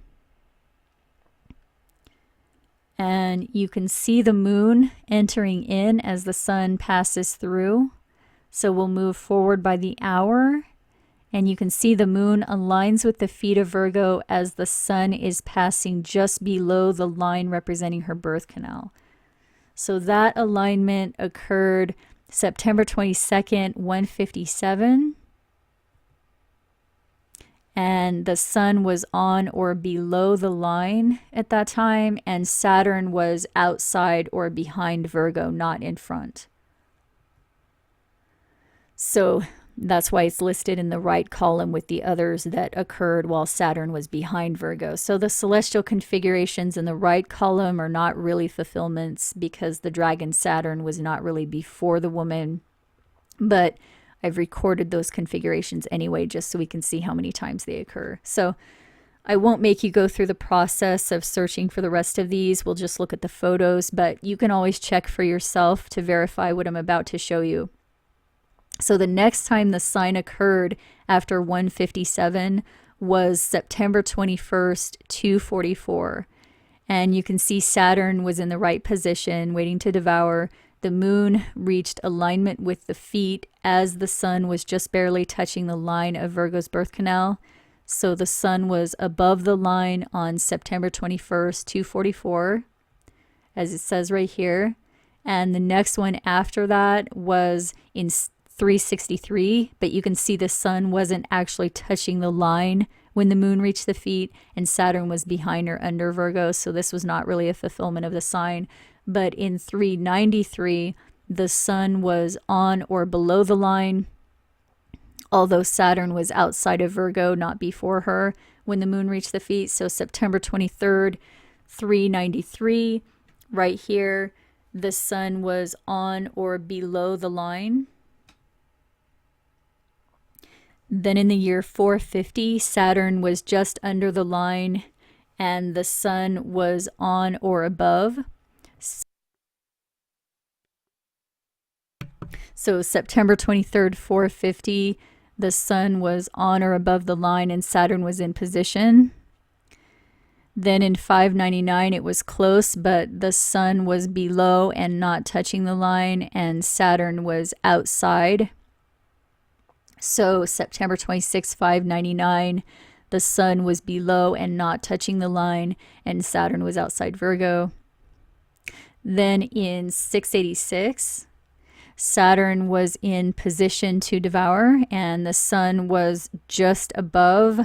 And you can see the moon entering in as the sun passes through. So we'll move forward by the hour. And you can see the moon aligns with the feet of Virgo as the sun is passing just below the line representing her birth canal. So that alignment occurred September 22nd, 157. And the sun was on or below the line at that time, and Saturn was outside or behind Virgo, not in front. So that's why it's listed in the right column with the others that occurred while Saturn was behind Virgo. So the celestial configurations in the right column are not really fulfillments because the dragon Saturn was not really before the woman. But I've recorded those configurations anyway, just so we can see how many times they occur. So I won't make you go through the process of searching for the rest of these. We'll just look at the photos, but you can always check for yourself to verify what I'm about to show you. So the next time the sign occurred after 157 was September 21st, 244. And you can see Saturn was in the right position, waiting to devour. The moon reached alignment with the feet as the sun was just barely touching the line of Virgo's birth canal. So the sun was above the line on September 21st, 244, as it says right here. And the next one after that was in 363, but you can see the sun wasn't actually touching the line when the moon reached the feet, and Saturn was behind or under Virgo, so this was not really a fulfillment of the sign. But in 393, the sun was on or below the line, although Saturn was outside of Virgo, not before her, when the moon reached the feet. So September 23rd, 393, right here, the sun was on or below the line. Then in the year 450, Saturn was just under the line and the sun was on or above. So September 23rd, 450, the sun was on or above the line and Saturn was in position. Then in 599, it was close, but the sun was below and not touching the line, and Saturn was outside. So September 26, 599, the sun was below and not touching the line, and Saturn was outside Virgo. Then in 686, Saturn was in position to devour, and the sun was just above,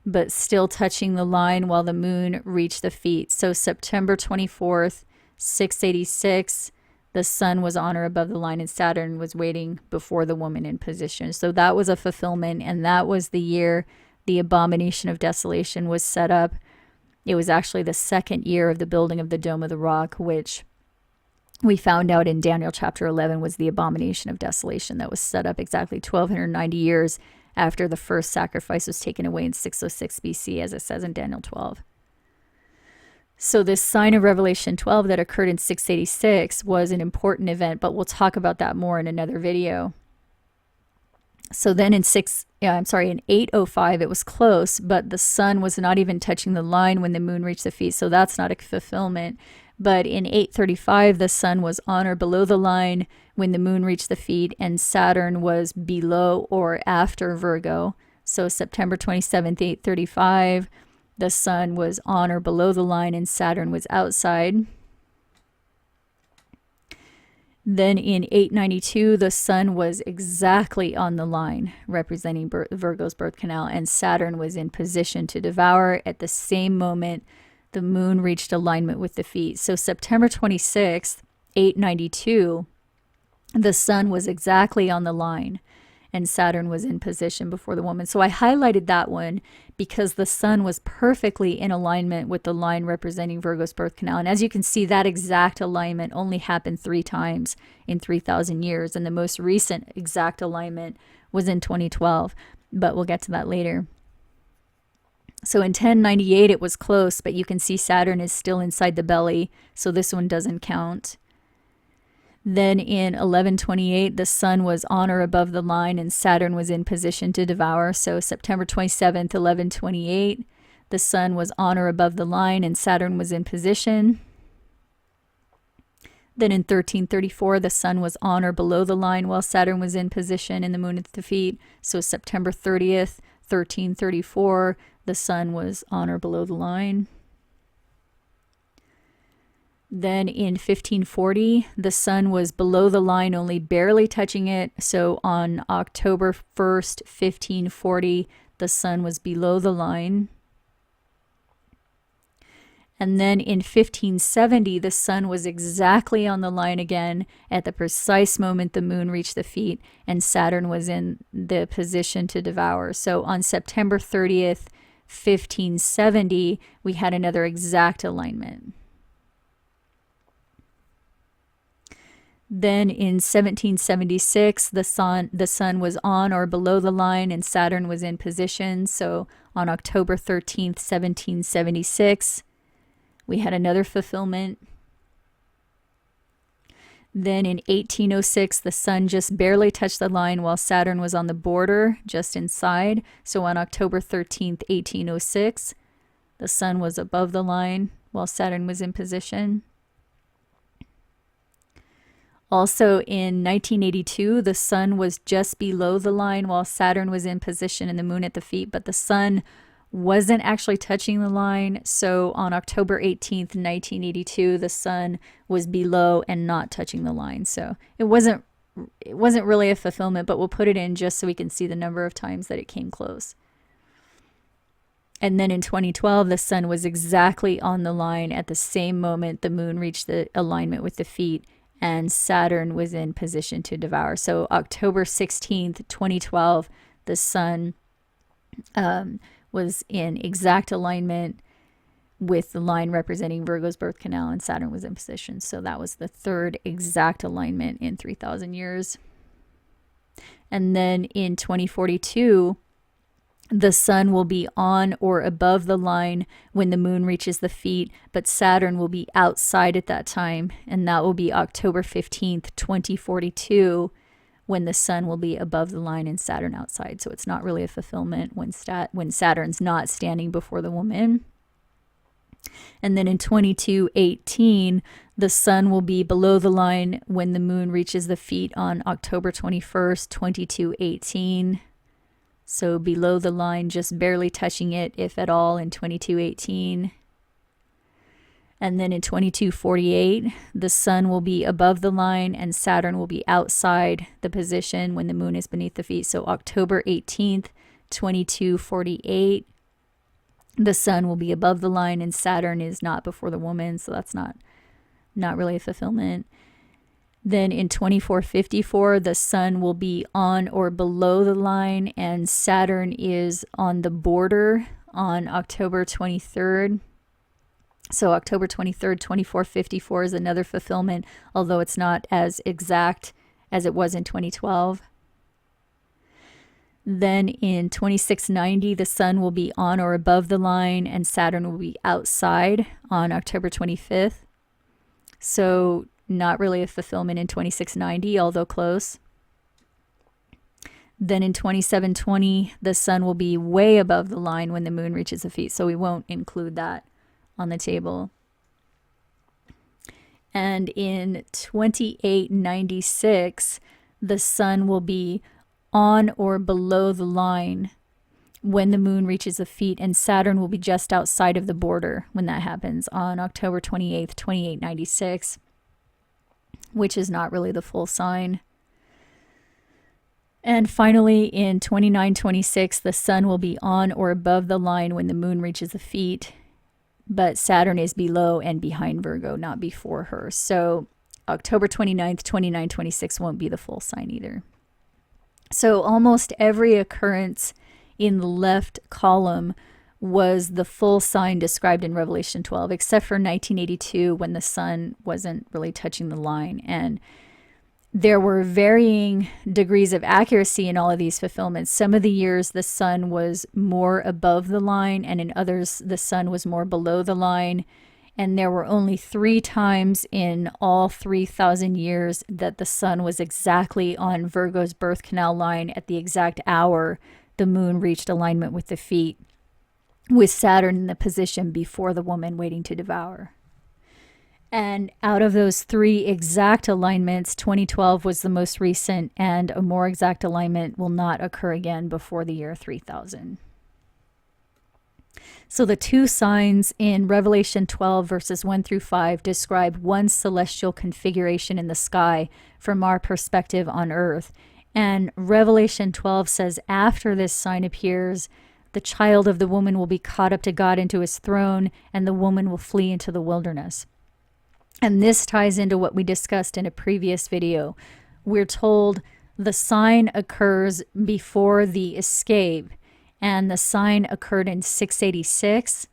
but still touching the line while the moon reached the feet. So September 24th, 686, the sun was on or above the line and Saturn was waiting before the woman in position. So that was a fulfillment, and that was the year the abomination of desolation was set up. It was actually the second year of the building of the Dome of the Rock, which we found out in Daniel chapter 11 was the abomination of desolation that was set up exactly 1290 years after the first sacrifice was taken away in 606 BC, as it says in Daniel 12. So this sign of Revelation 12 that occurred in 686 was an important event, but we'll talk about that more in another video. So then in 805, it was close, but the sun was not even touching the line when the moon reached the feet. So that's not a fulfillment. But in 835, the sun was on or below the line when the moon reached the feet, and Saturn was below or after Virgo. So September 27th, 835, the sun was on or below the line and Saturn was outside. Then in 892, the sun was exactly on the line, representing Virgo's birth canal, and Saturn was in position to devour. At the same moment, the moon reached alignment with the feet. So September 26th, 892, the sun was exactly on the line, and Saturn was in position before the woman. So I highlighted that one because the sun was perfectly in alignment with the line representing Virgo's birth canal. And as you can see, that exact alignment only happened 3 times in 3,000 years. And the most recent exact alignment was in 2012, but we'll get to that later. So in 1098, it was close, but you can see Saturn is still inside the belly, so this one doesn't count. Then in 1128, the sun was on or above the line and Saturn was in position to devour. So September 27th, 1128, the sun was on or above the line and Saturn was in position. Then in 1334, the sun was on or below the line while Saturn was in position and the moon at the feet. So September 30th, 1334, the sun was on or below the line. Then in 1540, the sun was below the line, only barely touching it. So on October 1st, 1540, the sun was below the line. And then in 1570, the sun was exactly on the line again at the precise moment the moon reached the feet, and Saturn was in the position to devour. So on September 30th, 1570, we had another exact alignment. Then in 1776, the sun was on or below the line and Saturn was in position. So on October 13th, 1776, we had another fulfillment. Then in 1806, the sun just barely touched the line while Saturn was on the border, just inside. So on October 13th, 1806, the sun was above the line while Saturn was in position. Also in 1982, the sun was just below the line while Saturn was in position and the moon at the feet, but the sun wasn't actually touching the line. So on October 18th, 1982, the sun was below and not touching the line. So it wasn't really a fulfillment, but we'll put it in just so we can see the number of times that it came close. And then in 2012, the sun was exactly on the line at the same moment the moon reached the alignment with the feet, and Saturn was in position to devour. So October 16th, 2012, the sun was in exact alignment with the line representing Virgo's birth canal, and Saturn was in position. So that was the third exact alignment in 3,000 years. And then in 2042, the sun will be on or above the line when the moon reaches the feet, but Saturn will be outside at that time, and that will be October 15th, 2042, when the sun will be above the line and Saturn outside. So it's not really a fulfillment when Saturn's not standing before the woman. And then in 2218, the sun will be below the line when the moon reaches the feet on October 21st, 2218. So below the line, just barely touching it, if at all, in 2218. And then in 2248, the sun will be above the line and Saturn will be outside the position when the moon is beneath the feet. So October 18th, 2248, the sun will be above the line and Saturn is not before the woman. So that's not really a fulfillment. Then in 2454, the sun will be on or below the line and Saturn is on the border on October 23rd. So October 23rd, 2454 is another fulfillment, although it's not as exact as it was in 2012. Then in 2690, the sun will be on or above the line and Saturn will be outside on October 25th. So not really a fulfillment in 2690, although close. Then in 2720, the sun will be way above the line when the moon reaches the feet. So we won't include that on the table. And in 2896, the sun will be on or below the line when the moon reaches the feet, and Saturn will be just outside of the border when that happens on October 28th, 2896, which is not really the full sign. And finally, in 2926, the sun will be on or above the line when the moon reaches the feet, but Saturn is below and behind Virgo, not before her. So October 29th, 2926 won't be the full sign either. So almost every occurrence in the left column was the full sign described in Revelation 12, except for 1982 when the sun wasn't really touching the line. And there were varying degrees of accuracy in all of these fulfillments. Some of the years the sun was more above the line, and in others the sun was more below the line. And there were only 3 times in all 3,000 years that the sun was exactly on Virgo's birth canal line at the exact hour the moon reached alignment with the feet, with Saturn in the position before the woman waiting to devour. And out of those 3 exact alignments, 2012 was the most recent, and a more exact alignment will not occur again before the year 3000. So the 2 signs in Revelation 12 verses 1 through 5 describe one celestial configuration in the sky from our perspective on earth. And Revelation 12 says after this sign appears, the child of the woman will be caught up to God into his throne, and the woman will flee into the wilderness. And this ties into what we discussed in a previous video. We're told the sign occurs before the escape, and the sign occurred in 686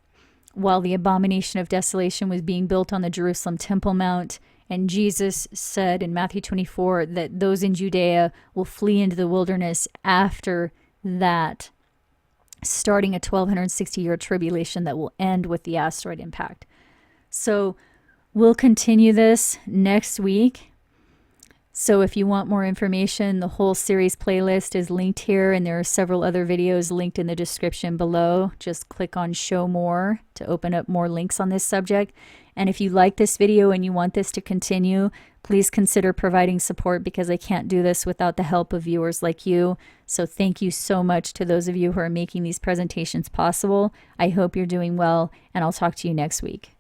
while the abomination of desolation was being built on the Jerusalem Temple Mount. And Jesus said in Matthew 24 that those in Judea will flee into the wilderness after that, starting a 1260-year tribulation that will end with the asteroid impact. So we'll continue this next week. So if you want more information, the whole series playlist is linked here, and there are several other videos linked in the description below. Just click on Show More to open up more links on this subject. And if you like this video and you want this to continue, please consider providing support, because I can't do this without the help of viewers like you. So thank you so much to those of you who are making these presentations possible. I hope you're doing well, and I'll talk to you next week.